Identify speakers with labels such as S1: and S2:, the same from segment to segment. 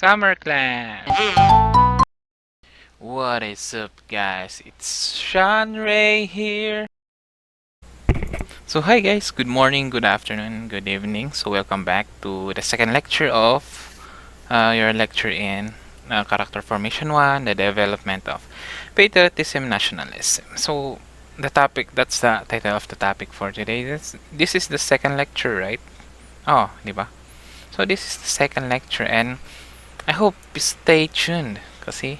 S1: Summer Clan! What is up, guys? It's Sean Ray here. So hi guys, good morning, good afternoon, good evening. So welcome back to the second lecture of your lecture in Character Formation 1, the development of patriotism, nationalism. So that's the title of the topic for today. This is the second lecture, right? Oh, di ba? So this is the second lecture and I hope you stay tuned kasi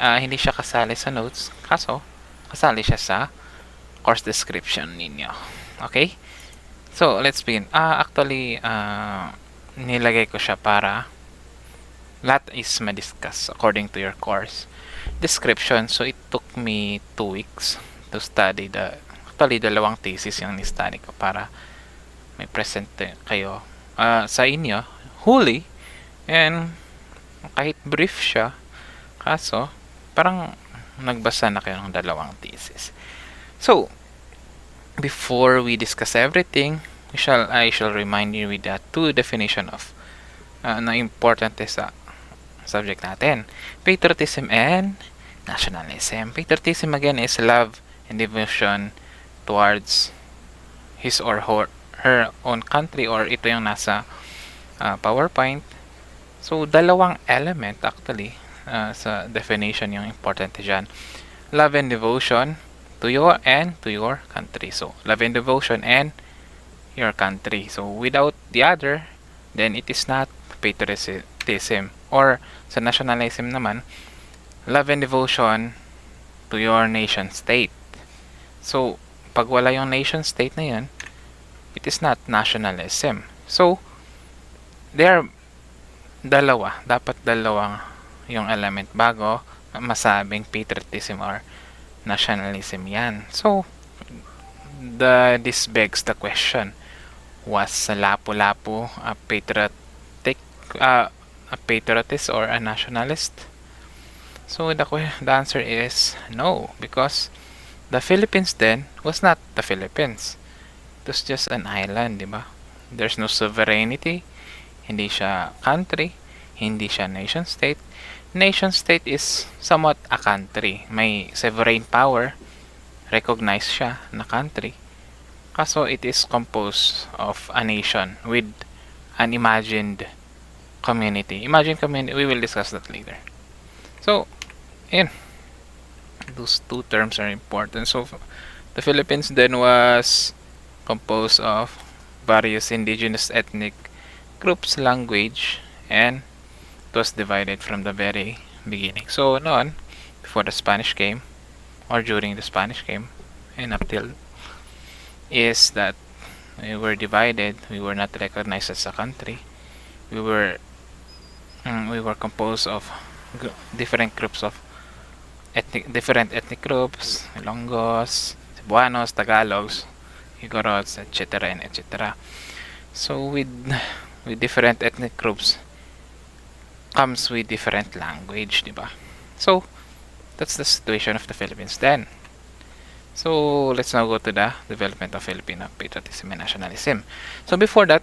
S1: hindi siya kasali sa notes, kaso kasali siya sa course description ninyo. Okay? So, let's begin. Actually, nilagay ko siya para lahat is ma-discuss according to your course description. So, it took me 2 weeks to study actually, dalawang thesis yung ni-study ko para may present kayo sa inyo, huli, and kahit brief siya, kaso, parang nagbasa na kayo ng dalawang thesis. So, before we discuss everything, I shall remind you with the two definition of na important sa subject natin. Patriotism and nationalism. Patriotism again is love and devotion towards his or her own country, or ito yung nasa PowerPoint. So, dalawang element actually sa definition yung important dyan. Love and devotion to your country. So, love and devotion and your country. So, without the other, then it is not patriotism. Or sa nationalism naman, love and devotion to your nation state. So, pag wala yung nation state na yan, it is not nationalism. So, there are dapat dalawang yung element bago masabing patriotism or nationalism yan. So, this begs the question, was Lapu-Lapu a patriotist or a nationalist? So, the answer is no, because the Philippines then was not the Philippines. It was just an island, di ba? There's no sovereignty, hindi siya country, hindi siya nation state. Nation state is somewhat a country. May sovereign power, recognized siya na country. Kaso it is composed of a nation with an imagined community. Imagined community, we will discuss that later. So, those two terms are important. So, the Philippines then was composed of various indigenous ethnic groups, language, and it was divided from the very beginning. So, noon, before the Spanish came, or during the Spanish came, and up till, is that we were divided. We were not recognized as a country. We were composed of different groups of different ethnic groups, Ilonggos, Cebuanos, Tagalogs, Igorots, etc. and etc. So with different ethnic groups comes with different language, diba? So that's the situation of the Philippines then. So let's now go to the development of Filipino patriotism and nationalism. So before that,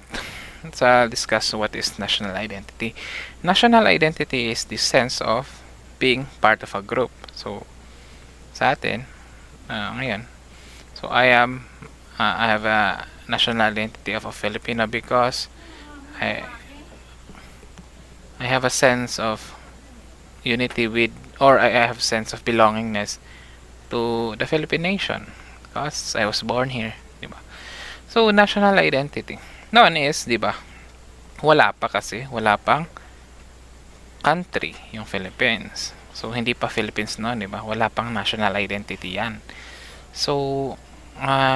S1: let's discuss what is national identity. National identity is the sense of being part of a group. So sa atin, ngayon, so I have a national identity of a Filipino because I have a sense of unity with, or I have a sense of belongingness to the Philippine nation because I was born here, di ba? So, national identity. Noon is, di ba, wala pang country yung Philippines. So, hindi pa Philippines noon, di ba? Wala pang national identity yan. So,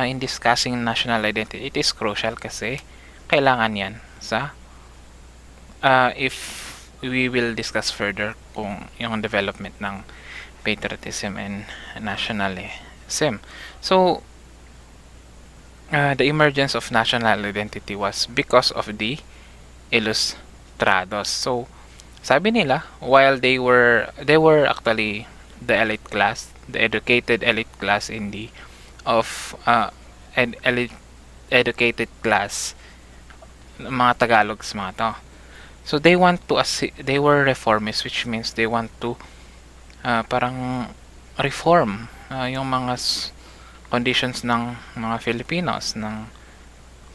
S1: in discussing national identity, it is crucial kasi kailangan yan sa if we will discuss further kung yung development ng patriotism and nationalism. So, the emergence of national identity was because of the Ilustrados. So, sabi nila, while they were actually the elite class, the educated elite class in the elite educated class, mga Tagalogs mga to. So they were reformists, which means they want to parang reform yung mga conditions ng mga Filipinos, ng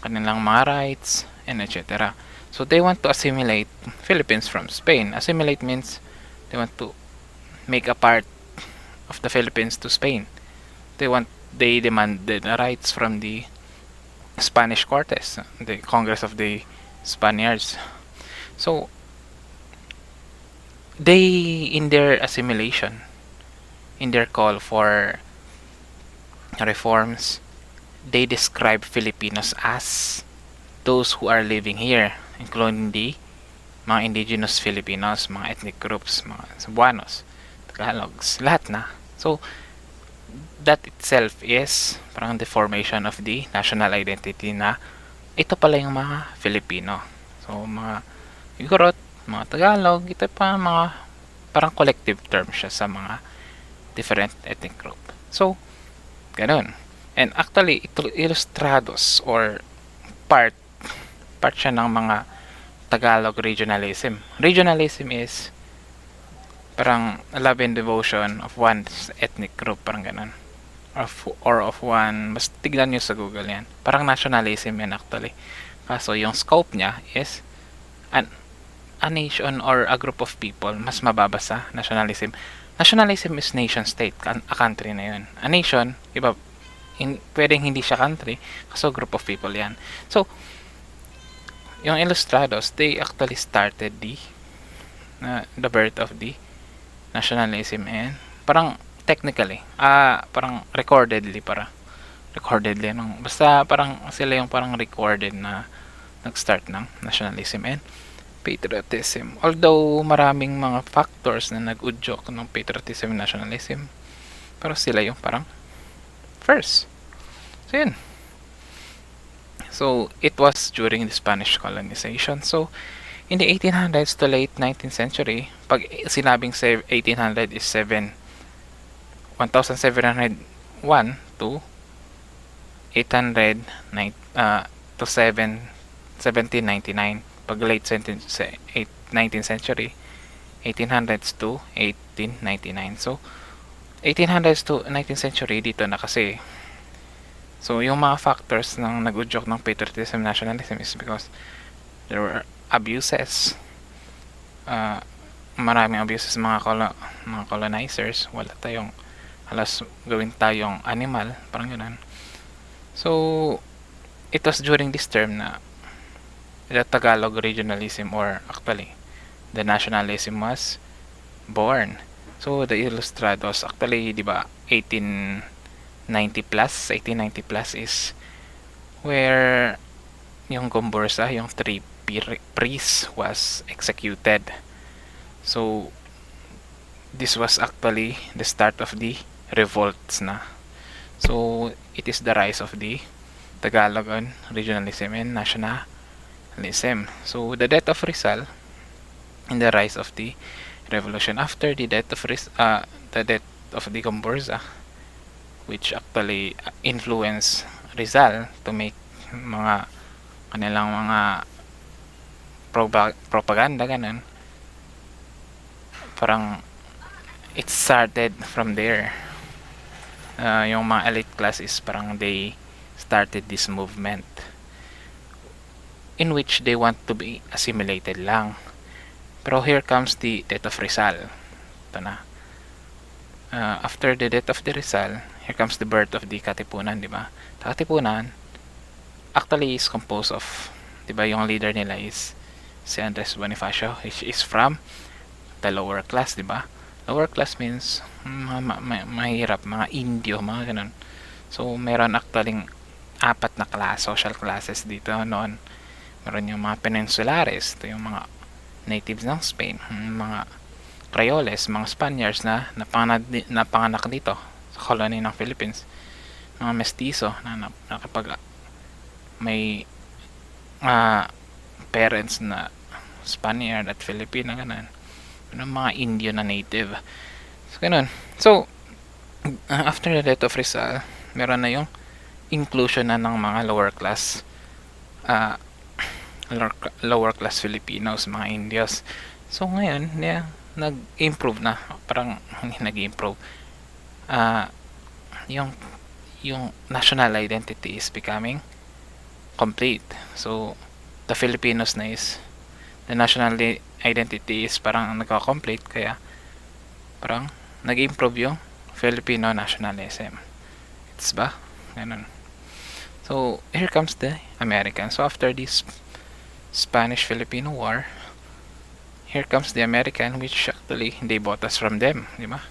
S1: kanilang mga rights, and etc. So they want to assimilate Philippines from Spain. Assimilate means they want to make a part of the Philippines to Spain. They demand the rights from the Spanish Cortes, the Congress of the Spaniards. So they, in their assimilation, in their call for reforms, they describe Filipinos as those who are living here, including the mga indigenous Filipinos, mga ethnic groups, mga Cebuanos, Tagalogs, lahat na. So that itself is parang the formation of the national identity na ito pala yung mga Filipino. So mga Igorot, mga Tagalog, ito pa mga parang collective term siya sa mga different ethnic group. So ganun. And actually, ito Ilustrados or part siya ng mga Tagalog regionalism. Regionalism is parang love and devotion of one ethnic group, parang ganun. Or of one, mas tignan nyo sa Google yan. Parang nationalism yan actually. Kaso yung scope niya is a nation or a group of people, mas mababa sa nationalism. Nationalism is nation state, a country na yun. A nation, iba, pwedeng hindi siya country, kaso group of people yan. So, yung Ilustrados, they actually started the birth of the nationalism, and parang technically, parang recordedly, basta parang sila yung parang recorded na nag-start ng nationalism and patriotism. Although maraming mga factors na nag-udyok ng patriotism and nationalism, pero sila yung parang first. So yun. So it was during the Spanish colonization. So in the 1800s to late 19th century, pag sinabing 1800 is 1701 to 1799. Pag late 19th century, 1800s to 1899. So 1800s to 19th century, dito na kasi. So yung mga factors ng nag-udyok ng patriotism nationalism is because there were abuses. Maraming abuses mga colonizers. Wala tayong halos gawin tayong animal, parang ganun. So it was during this term na the Tagalog regionalism, or actually the nationalism, was born. So the Ilustrados, actually, di ba, 1890 plus is where yung Gomburza, yung three priests, was executed. So this was actually the start of the revolts na. So it is the rise of the Tagalog regionalism and nationalism. So the death of Rizal and the rise of the revolution. After the death of the Gomburza, which actually influenced Rizal to make mga kanilang mga propaganda, ganun. Parang it started from there. Yung mga elite classes, parang they started this movement in which they want to be assimilated lang. Pero here comes the death of Rizal. Ito na. After the death of the Rizal, here comes the birth of the Katipunan, di ba? The Katipunan actually is composed of, di ba, yung leader nila is si Andres Bonifacio, which is from the lower class, di ba? Lower class means mahirap, mga Indio, mga ganun. So meron actually 4 na social classes dito noon. Meron yung mga Peninsulares, ito yung mga natives ng Spain, mga Creoles, mga Spaniards na napanganak dito sa colony ng Philippines, mga mestizo na kapag may parents na Spaniard at Filipino, ganun, mga Indio na native. So ganun. So after the death of Rizal, meron na yung inclusion na ng mga lower class lower class Filipinos, mga Indios. So ngayon, nag-improve na, parang hindi nag-improve. Yung national identity is becoming complete. So the Filipinos na is the national identity is parang nagka-complete, kaya parang nag-improve yung Filipino nationalism. It's ba? Ganun. So here comes the American. So after this Spanish-Filipino War, here comes the American, which actually they bought us from them, di ba?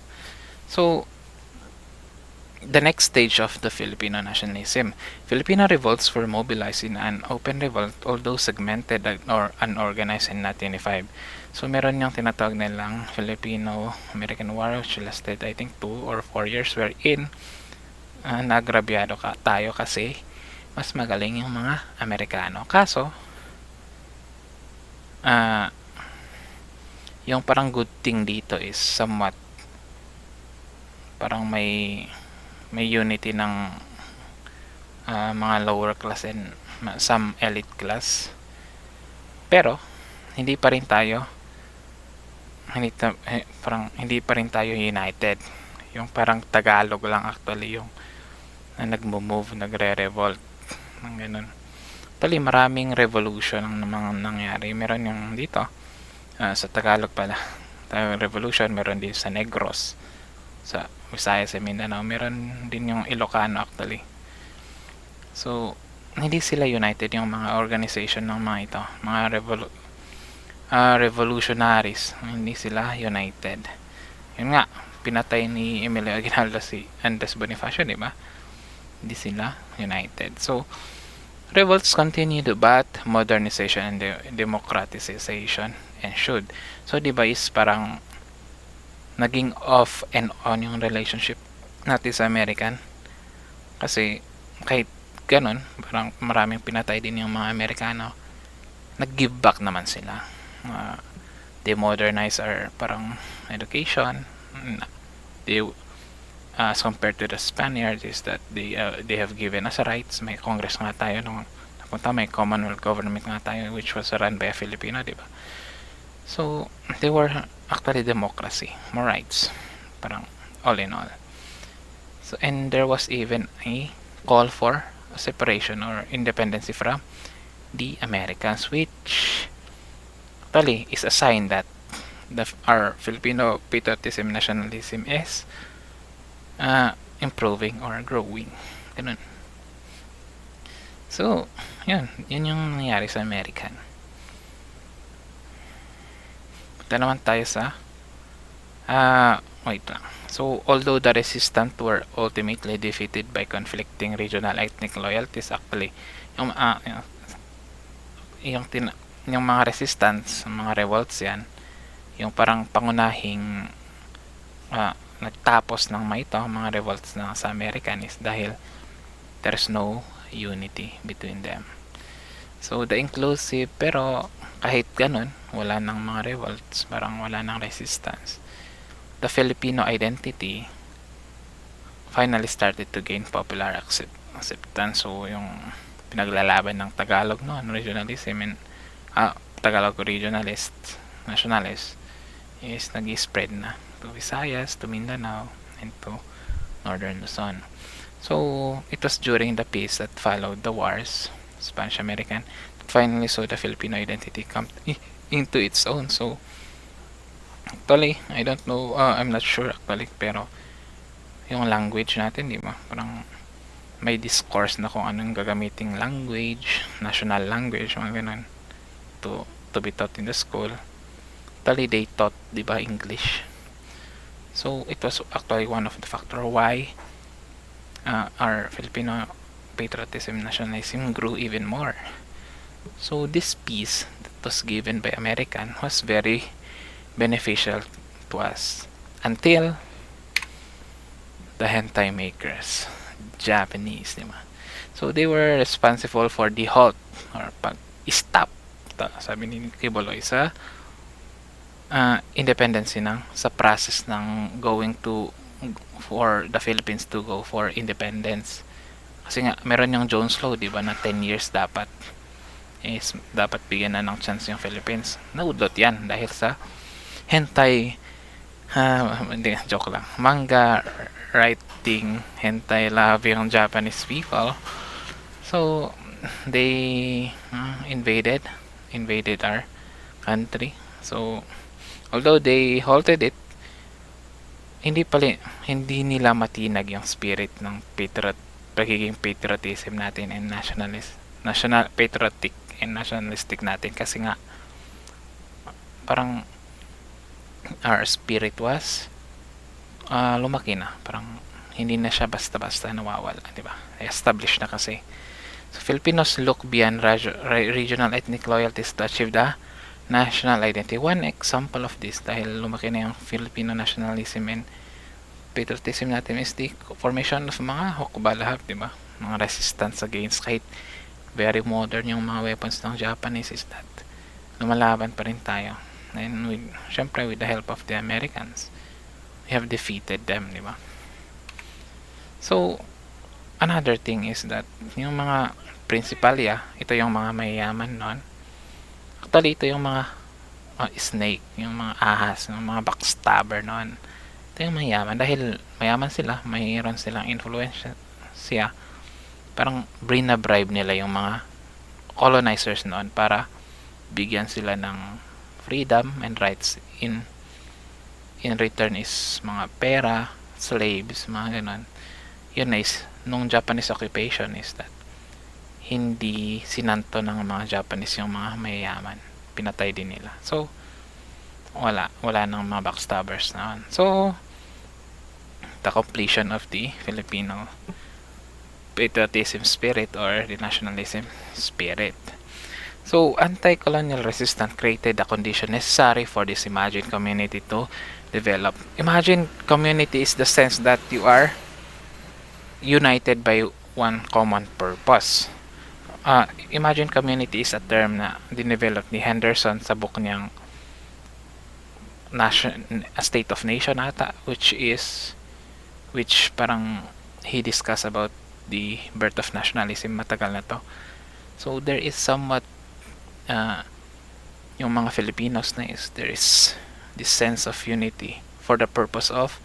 S1: So the next stage of the Filipino nationalism, Filipino revolts were mobilized in an open revolt, although segmented or unorganized in 1905. So meron yung tinatawag nilang Filipino-American War, which lasted I think 2 or 4 years, wherein nagrabyado tayo kasi mas magaling yung mga Amerikano. Kaso yung parang good thing dito is somewhat parang may unity ng mga lower class and some elite class, pero hindi pa rin tayo united. Yung parang Tagalog lang actually yung na nagmo-move, nagre-revolt ng ganun. Actually maraming revolution ang mga nangyari. Meron yung dito sa Tagalog pala, revolution, meron din sa Negros, sa Visayas, sa Mindanao, meron din yung Ilocano actually. So hindi sila united yung mga organization ng mga ito, mga revolutionaries, hindi sila united. Yun nga, pinatay ni Emilio Aguinaldo si Andres Bonifacio, di ba? Hindi sila united. So revolts continued, but modernization and democratization ensued. So di ba is parang naging off and on yung relationship natin sa American, kasi kahit ganun, parang maraming pinatay din yung mga Amerikano, nag-give back naman sila. They modernize our parang education. They as compared to the Spaniards is that they have given us rights. May Congress nga tayo nung napunta, may Commonwealth government nga tayo which was run by a Filipino, di ba? So they were actually democracy, more rights, parang all in all. So and there was even a call for a separation or independence from the Americans, which actually is a sign that our Filipino patriotism, nationalism is improving or growing. Ganun. So yun yung nangyari sa American. Punta naman tayo sa wait lang. So although the resistance were ultimately defeated by conflicting regional ethnic loyalties, actually yung mga resistance, mga revolts yan, yung parang pangunahing nagtapos ng mga revolts na sa American is dahil there's no unity between them. So the inclusive, pero kahit ganun, wala nang mga revolts, parang wala nang resistance, the Filipino identity finally started to gain popular acceptance. So yung pinaglalaban ng Tagalog noon, regionalism, and Tagalog regionalist, nationalist, is nag-spread na to Visayas, to Mindanao, and to Northern Luzon. So it was during the peace that followed the wars, Spanish-American, that finally saw the Filipino identity come into its own. So actually, I don't know, I'm not sure actually, pero yung language natin, di ba, parang may discourse na kung anong gagamiting language, national language, mga ganun, to be taught in the school. Actually, they taught, di ba, English. So it was actually one of the factor why our Filipino patriotism, nationalism grew even more. So this peace that was given by American was very beneficial to us until the hentai makers, Japanese, diba? So they were responsible for the halt or pag-stop, sabi ni Kiboloy, sa independence sa process ng going to for the Philippines to go for independence. Kasi nga meron yung Jones Law, di ba, na 10 years dapat is dapat bigyan na ng chance yung Philippines. Naudlot yan dahil sa hentai, hindi, joke lang, manga writing, hentai love yung Japanese people. So they invaded our country. So although they halted it, hindi nila matinag yung spirit ng pagiging patriotism natin and national patriotic and nationalistic natin, kasi nga parang our spirit was lumaki na, parang hindi na siya basta-basta nawawala, di ba? Established na kasi. So Filipinos look beyond regional ethnic loyalties to achieve the national identity. One example of this, dahil lumaki na yung Filipino nationalism and patriotism natin, is the formation of mga Hukbalahap, di ba? Mga resistance against, kahit very modern yung mga weapons ng Japanese, is that lumalaban pa rin tayo. And syempre with the help of the Americans, we have defeated them, di ba? So another thing is that yung mga principalya, ito yung mga mayayaman noon. Actually, ito yung mga snake, yung mga ahas, yung mga backstabber noon. Ito yung mayaman dahil mayaman sila, mayroon silang influence siya. Parang bribe nila yung mga colonizers noon para bigyan sila ng freedom and rights. In return is mga pera, slaves, mga ganon. Yun is, nung Japanese occupation is that hindi sinanto ng mga Japanese yung mga mayayaman. Pinatay din nila. So, wala nang mga backstabbers na. So, the completion of the Filipino patriotism spirit or the nationalism spirit. So, anti-colonial resistance created the condition necessary for this imagined community to develop. Imagined community is the sense that you are united by one common purpose. Imagined community is a term na dinevelop ni Henderson sa book niyang A State of Nation ata, which parang he discussed about the birth of nationalism, matagal na to. So there is somewhat yung mga Filipinos na is, there is this sense of unity for the purpose of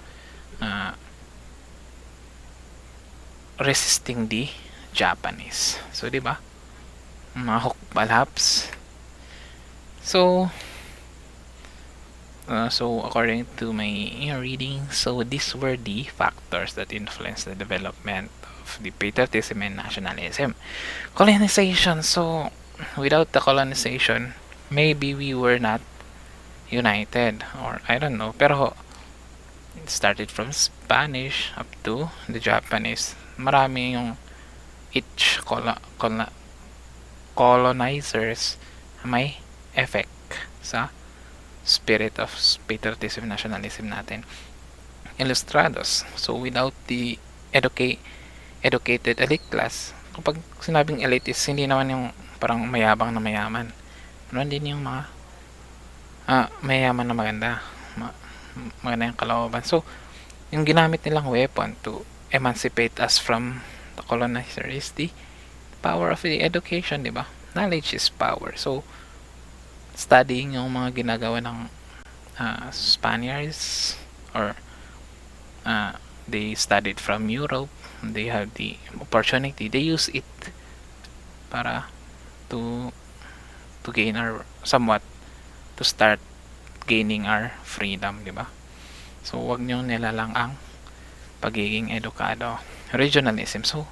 S1: resisting the Japanese. So di ba, mga Hukbalhaps. So according to my reading, so these were the factors that influenced the development of the patriotism and nationalism. Colonization. So without the colonization, maybe we were not united, or I don't know, pero it started from Spanish up to the Japanese. Marami yung each colonizers may effect sa spirit of patriotism, nationalism natin. Ilustrados. So without the educated elite class, kapag sinabing elite is hindi naman yung parang mayabang na mayaman, ano din yung mga mayaman na maganda, maganda yung kalooban. So yung ginamit nilang weapon to emancipate us from the colonizer is the power of the education, di ba? Knowledge is power. So studying yung mga ginagawa ng Spaniards, or they studied from Europe, they have the opportunity, they use it para to gain our somewhat, to start gaining our freedom, di ba? So wag niyo nilalang ang pagiging edukado. Regionalism. So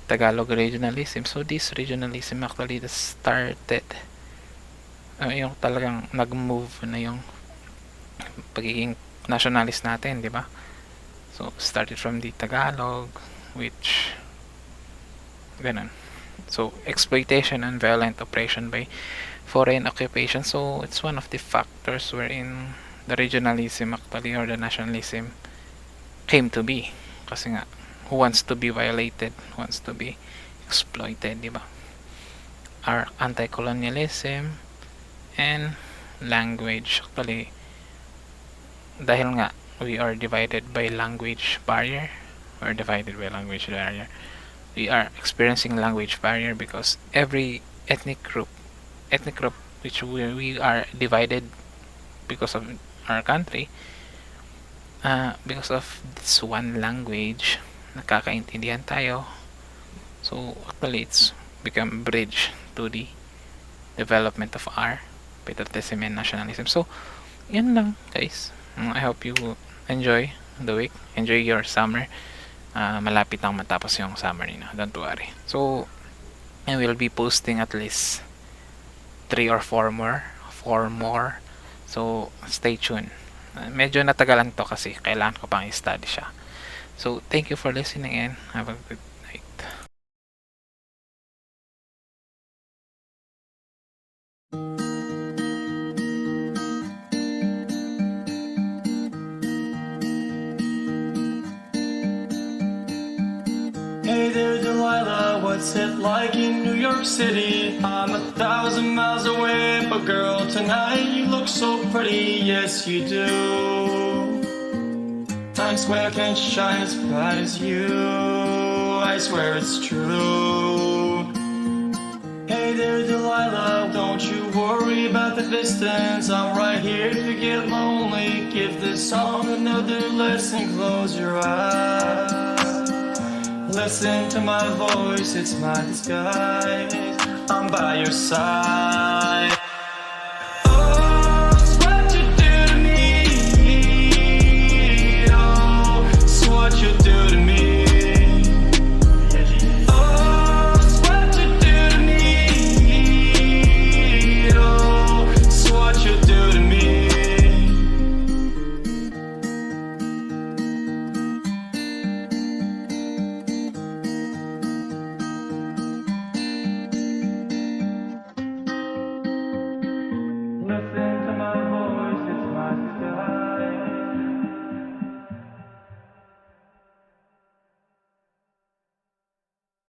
S1: Tagalog regionalism. So this regionalism actually started yung talagang nag-move na yung pagiging nationalist natin, di ba? So started from the Tagalog, which ganun. So exploitation and violent oppression by foreign occupation. So it's one of the factors wherein the regionalism actually, or the nationalism, came to be. Kasi nga, who wants to be violated, wants to be exploited, di ba? Our anti-colonialism and language, actually, dahil nga we are divided by language barrier, we are experiencing language barrier because every ethnic group, which we are divided because of our country. Because of this one language, nakakaintindihan tayo. So actually, it's become a bridge to the development of our patriotism and nationalism. So, yan lang guys. I hope you enjoy the week. Enjoy your summer. Malapit nang matapos yung summer nino. Don't worry. So, I will be posting at least 3 or 4 more. 4 more. So, stay tuned. Medyo natagalan to kasi kailangan ko pang i-study siya. So, thank you for listening and have a good night.
S2: Hey there, Delilah, what's it like in New York City? I'm 1,000 miles away, but girl, tonight you look so pretty, yes you do. Times Square can't shine as bright as you, I swear it's true. Hey there, Delilah, don't you worry about the distance, I'm right here if you get lonely. Give this song another listen, close your eyes. Listen to my voice, it's my disguise. I'm by your side.